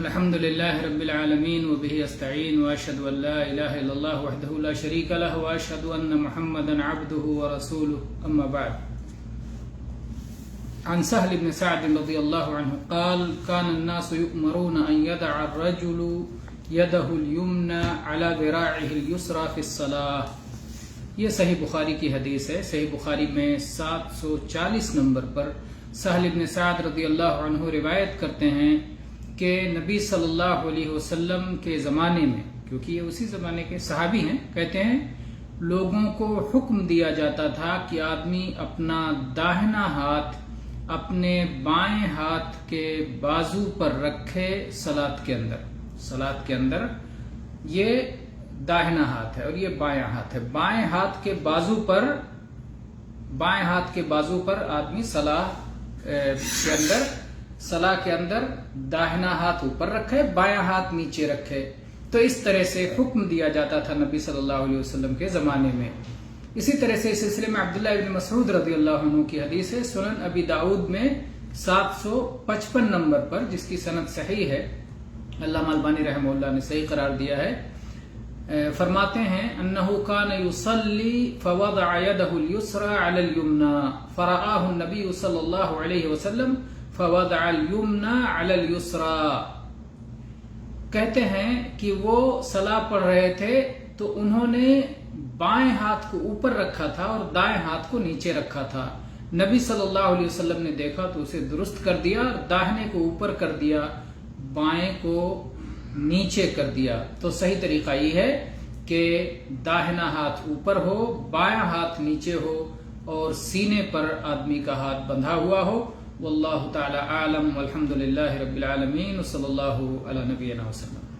الحمد لله رب العالمين وبه استعين واشهد ان لا اله الا الله وحده لا شريك له واشهد ان محمدا عبده ورسوله اما بعد. عن سهل بن سعد رضي الله عنه قال كان الناس يؤمرون ان يضع الرجل يده اليمنى على ذراعه اليسرى في الصلاة. یہ صحیح بخاری کی حدیث ہے. صحیح بخاری میں 740 نمبر پر سہل بن سعد رضی اللہ عنہ روایت کرتے ہیں کہ نبی صلی اللہ علیہ وسلم کے زمانے میں، کیونکہ یہ اسی زمانے کے صحابی ہیں، کہتے ہیں لوگوں کو حکم دیا جاتا تھا کہ آدمی اپنا داہنا ہاتھ اپنے بائیں ہاتھ کے بازو پر رکھے صلاۃ کے اندر. یہ داہنا ہاتھ ہے اور یہ بایاں ہاتھ ہے. بائیں ہاتھ کے بازو پر آدمی صلاح کے اندر داہنا ہاتھ اوپر رکھے، بایاں ہاتھ نیچے رکھے. تو اس طرح سے حکم دیا جاتا تھا نبی صلی اللہ علیہ وسلم کے زمانے میں. اسی طرح سے اس سلسلے میں عبداللہ ابن مسعود رضی اللہ عنہ کی حدیث ہے. سنن ابی داؤد میں 755 نمبر پر، جس کی سند صحیح ہے، علامہ البانی رحمہ اللہ نے صحیح قرار دیا ہے. فرماتے ہیں انہ کان یصلی فوضع یدہ الیسری علی الیمنی فرآہ النبی صلی اللہ علیہ وسلم فوضع الیمنی علی الیسری. کہتے ہیں کہ وہ صلاۃ پڑھ رہے تھے تو انہوں نے بائیں ہاتھ کو اوپر رکھا تھا اور دائیں ہاتھ کو نیچے رکھا تھا. نبی صلی اللہ علیہ وسلم نے دیکھا تو اسے درست کر دیا، داہنے کو اوپر کر دیا، بائیں کو نیچے کر دیا. تو صحیح طریقہ یہ ہے کہ داہنا ہاتھ اوپر ہو، بایاں ہاتھ نیچے ہو اور سینے پر آدمی کا ہاتھ بندھا ہوا ہو. واللہ تعالی اعلم والحمد للہ رب العالمین وصلی اللہ علی نبینا وسلم.